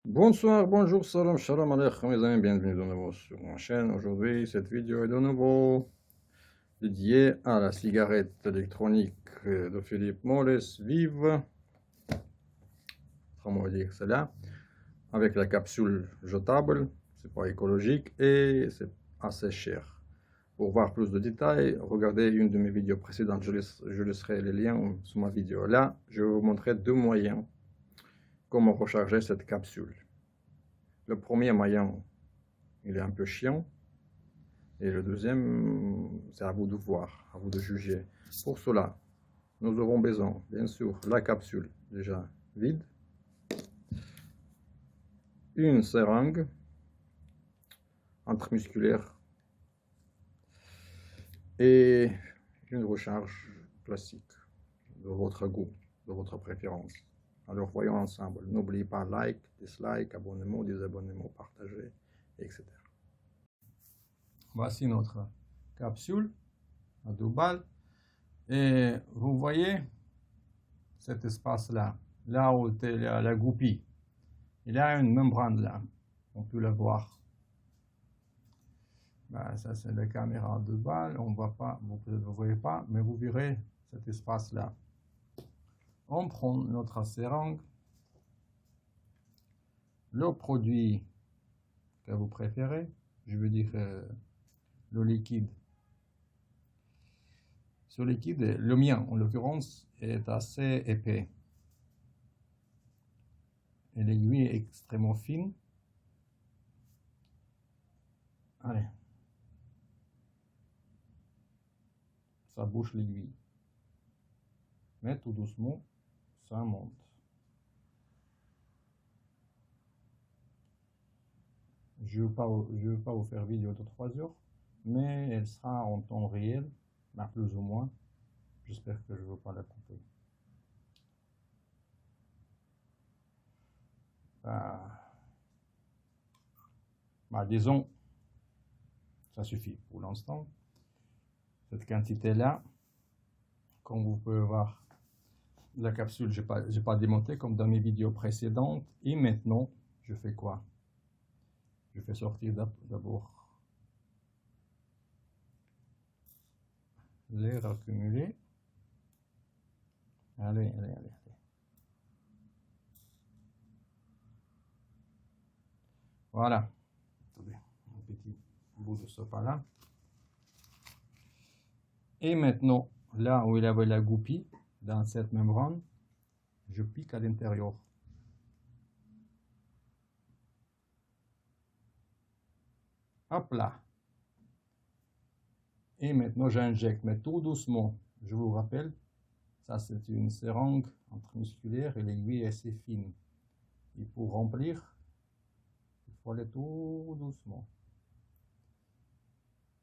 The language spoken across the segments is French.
Bonsoir, bonjour, salam, shalom aleichem mes amis, bienvenue de nouveau sur ma chaîne. Aujourd'hui, cette vidéo est de nouveau dédiée à la cigarette électronique de Philippe Morris Vive, comment dire cela, avec la capsule jetable, c'est pas écologique et c'est assez cher. Pour voir plus de détails, regardez une de mes vidéos précédentes, je laisserai les liens sous ma vidéo. Là, je vais vous montrer deux moyens comment recharger cette capsule. Le premier moyen, il est un peu chiant. Et le deuxième, c'est à vous de voir, à vous de juger. Pour cela, nous aurons besoin, bien sûr, la capsule déjà vide, une seringue intramusculaire et une recharge classique de votre goût, de votre préférence. Alors voyons ensemble. N'oubliez pas like, dislike, abonnement, désabonnement, partager, etc. Voici notre capsule à 2 balles. Et vous voyez cet espace-là, là où est la goupille, il y a une membrane là, on peut la voir. Ben, ça c'est la caméra à 2 balles, on voit pas, vous ne voyez pas, mais vous verrez cet espace-là. On prend notre seringue, le produit que vous préférez, je veux dire le liquide. Ce liquide, le mien en l'occurrence, est assez épais. Et l'aiguille est extrêmement fine. Allez. Ça bouche l'aiguille. Mais tout doucement, ça monte. Je ne veux pas vous faire vidéo de 3 heures, mais elle sera en temps réel, plus ou moins. J'espère que je ne veux pas la couper. Disons, ça suffit pour l'instant. Cette quantité-là, comme vous pouvez voir, la capsule, je n'ai pas démonté comme dans mes vidéos précédentes. Et maintenant, je fais quoi? Je fais sortir d'abord l'air accumulé. Allez. Voilà. Attendez, un petit bout de sopa là. Et maintenant, là où il y avait la goupille, dans cette membrane, je pique à l'intérieur. Hop là. Et maintenant, j'injecte, mais tout doucement. Je vous rappelle, ça c'est une seringue intramusculaire et l'aiguille est assez fine. Et pour remplir, il faut aller tout doucement.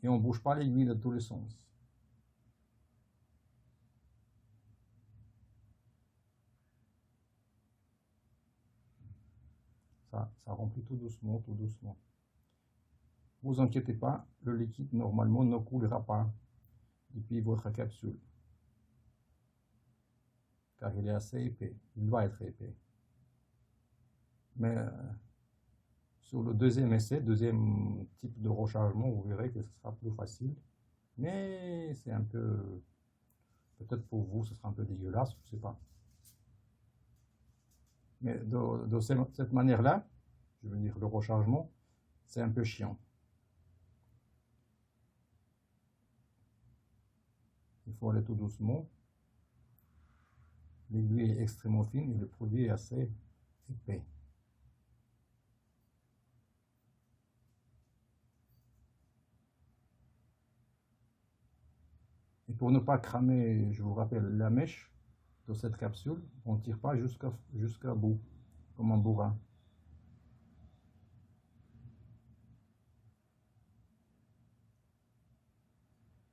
Et on ne bouge pas l'aiguille de tous les sens. Ça remplit tout doucement, tout doucement. Vous inquiétez pas, le liquide normalement ne coulera pas depuis votre capsule. Car il est assez épais, il doit être épais. Mais sur le deuxième essai, deuxième type de rechargement, vous verrez que ce sera plus facile. Mais c'est un peu, peut-être pour vous, ce sera un peu dégueulasse, je ne sais pas. Mais de cette manière-là, je veux dire le rechargement, c'est un peu chiant. Il faut aller tout doucement. L'aiguille est extrêmement fine et le produit est assez épais. Et pour ne pas cramer, je vous rappelle, la mèche de cette capsule, on ne tire pas jusqu'à bout, comme un bourrin.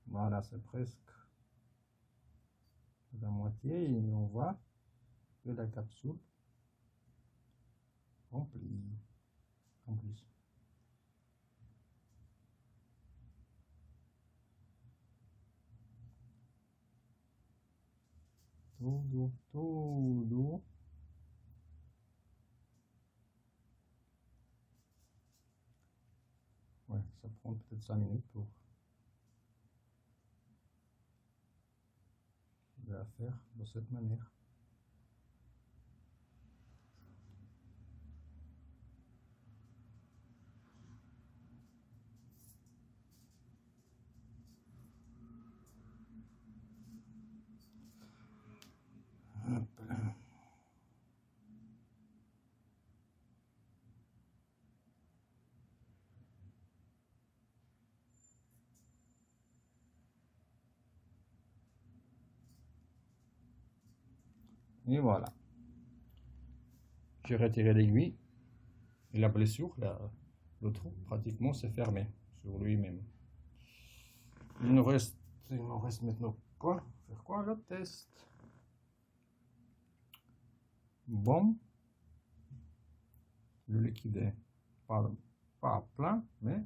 Voilà, c'est presque la moitié et on voit que la capsule remplie en plus. Tout doux. ça prend peut-être 5 minutes pour la faire de cette manière. Hop là. Et voilà. J'ai retiré l'aiguille et la blessure, le trou pratiquement s'est fermé sur lui-même. Il nous reste maintenant quoi? Faire quoi? Le test. Bon, le liquide est pas plein, mais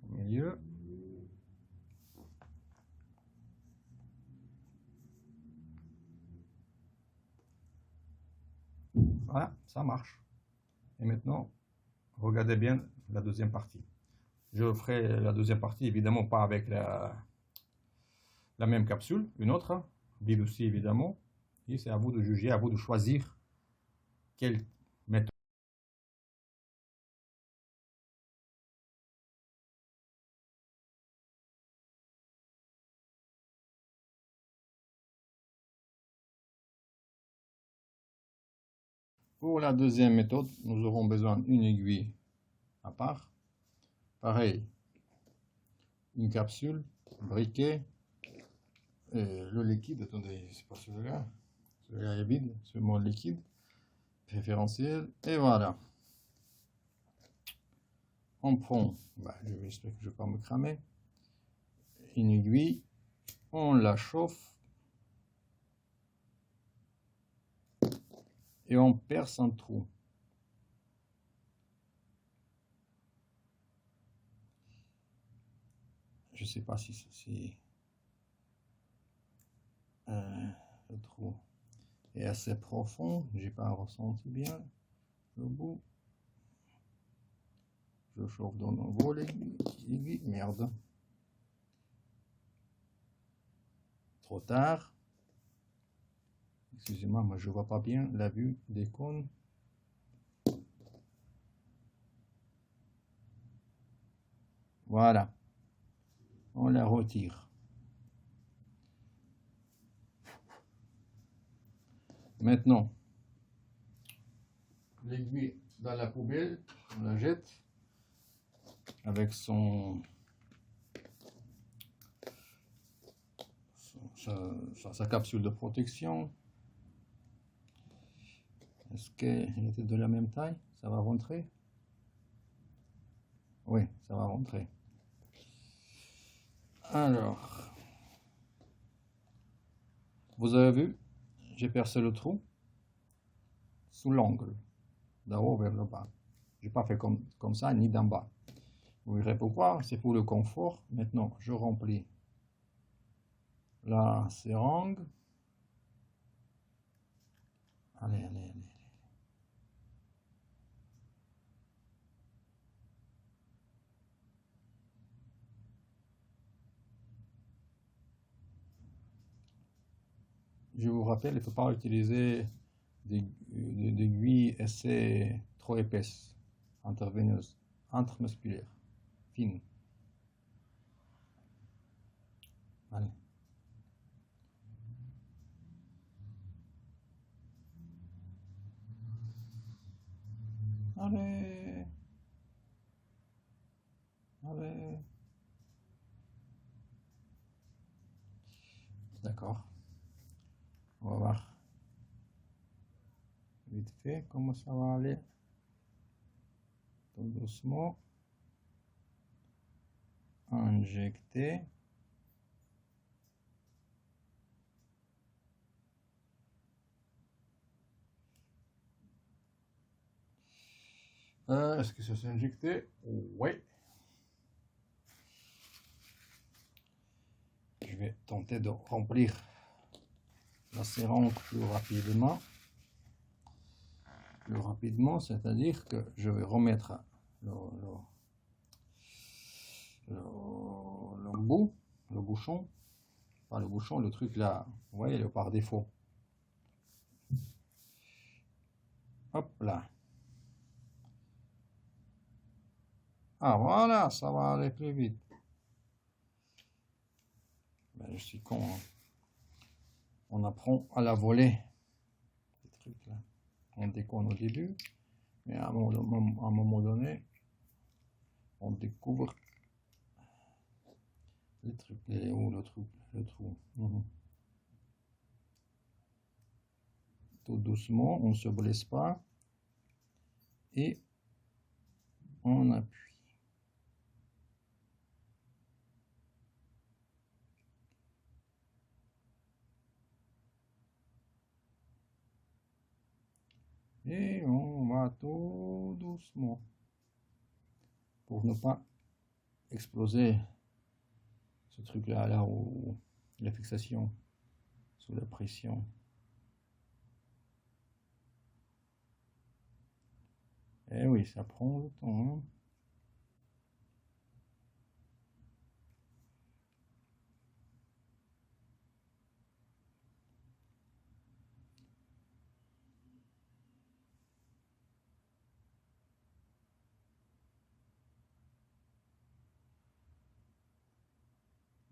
au milieu. Voilà, ça marche. Et maintenant, regardez bien la deuxième partie. Je ferai la deuxième partie, évidemment pas avec la même capsule, une autre, vide aussi évidemment. Et c'est à vous de juger, à vous de choisir quelle méthode. Pour la deuxième méthode, nous aurons besoin d'une aiguille à part. Pareil, une capsule, briquet, et le liquide, attendez, c'est pas celui-là, celui-là est vide, seulement le liquide, préférentiel, et voilà. On prend, j'espère que je ne vais pas me cramer, une aiguille, on la chauffe, et on perce un trou. Je ne sais pas si c'est le trou est assez profond, j'ai pas ressenti bien le bout. Je chauffe de nouveau l'aiguille, merde. Trop tard. Excusez-moi, moi je vois pas bien la vue des cônes. Voilà. On la retire. Maintenant, l'aiguille dans la poubelle, on la jette avec sa capsule de protection. Est-ce qu'elle était de la même taille? Ça va rentrer? Oui, ça va rentrer. Alors, vous avez vu, j'ai percé le trou sous l'angle, d'en haut vers le bas. Je n'ai pas fait comme ça, ni d'en bas. Vous verrez pourquoi, c'est pour le confort. Maintenant, je remplis la seringue. Allez, allez, allez. Je vous rappelle, il ne faut pas utiliser des aiguilles assez trop épaisses, intraveineuses, intramusculaires, fines. Allez. Allez. Allez. D'accord. On va voir vite fait comment ça va aller. Tout doucement. Injecter. Est-ce que ça s'est injecté? Oui. Je vais tenter de remplir la seringue plus rapidement. C'est-à-dire que je vais remettre l'embout, le bouchon, pas le bouchon, le truc là, vous voyez, le par défaut. Hop là. Ah voilà, ça va aller plus vite. Ben, je suis con, hein. On apprend à la volée. Ces trucs là. On déconne au début, mais à un moment donné, on découvre les trucs. Et où le trou? Tout doucement, on ne se blesse pas. Et on appuie. Et on va tout doucement pour ne pas exploser ce truc là où la fixation sous la pression. Et oui, ça prend le temps, hein.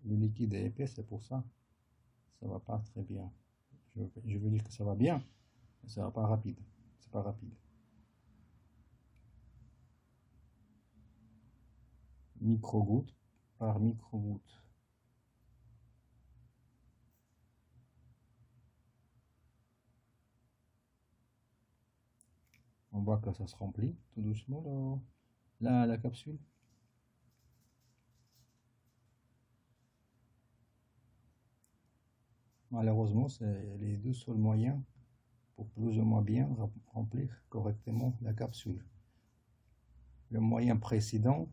Le liquide est épais, c'est pour ça. Ça va pas très bien. Je veux dire que ça va bien, mais ça va pas rapide. C'est pas rapide. Micro-goutte par micro-goutte. On voit que ça se remplit tout doucement la capsule. Malheureusement, c'est les deux seuls moyens pour plus ou moins bien remplir correctement la capsule. Le moyen précédent,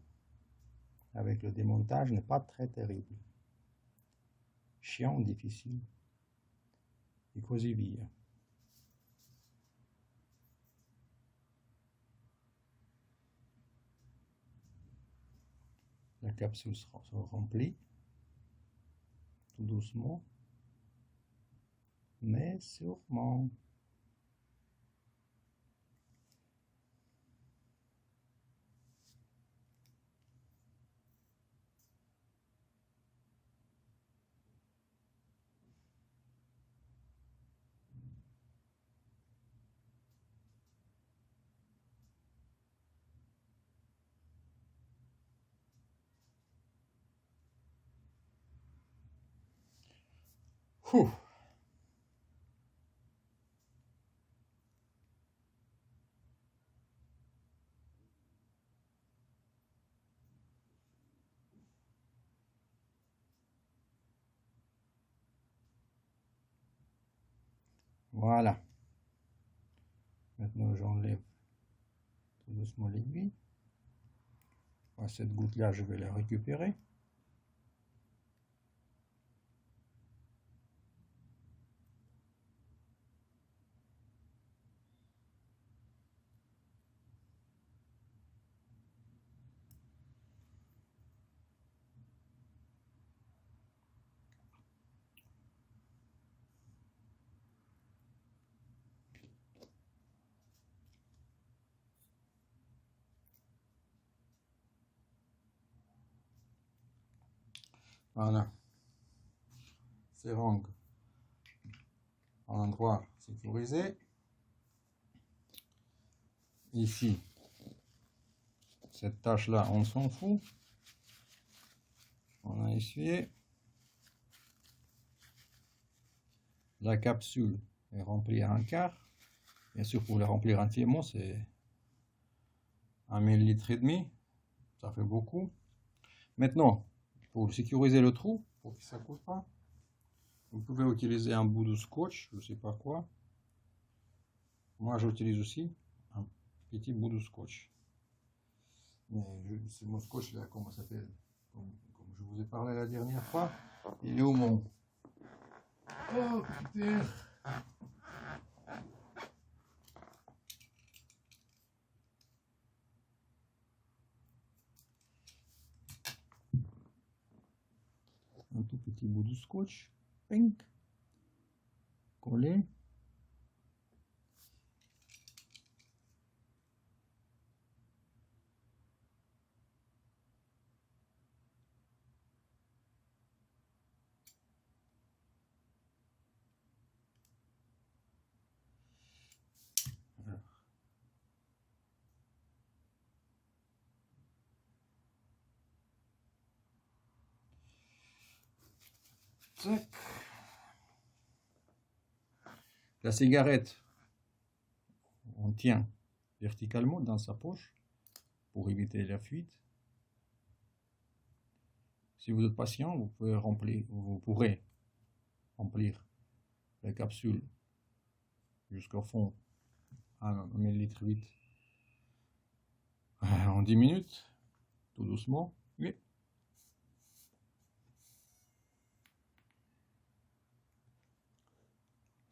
avec le démontage, n'est pas très terrible. Chiant, difficile et così via. La capsule se remplit tout doucement, mais sûrement. Ouh. Voilà. Maintenant, j'enlève tout doucement l'aiguille. Cette goutte-là, je vais la récupérer. Voilà. Seringue en endroit sécurisé. Ici, cette tâche-là, on s'en fout. On a essuyé. La capsule est remplie à un quart. Bien sûr, pour la remplir entièrement, c'est 1,5 ml. Ça fait beaucoup. Maintenant, pour sécuriser le trou, pour que ça ne coule pas, vous pouvez utiliser un bout de scotch, je ne sais pas quoi. Moi, j'utilise aussi un petit bout de scotch. Mais c'est mon scotch là, comment ça s'appelle, comme je vous ai parlé la dernière fois. Il est où mon... Oh putain! petit bout de scotch, pink, collé. Voilà. Tac. La cigarette, on tient verticalement dans sa poche pour éviter la fuite. Si vous êtes patient, vous pourrez remplir la capsule jusqu'au fond à 1 ml 8 en 10 minutes, tout doucement. Oui.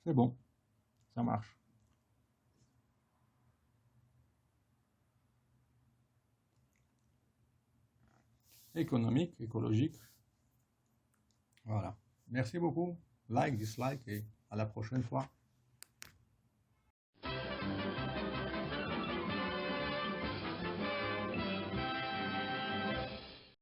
C'est bon, ça marche. Économique, écologique. Voilà. Merci beaucoup. Like, dislike et à la prochaine fois.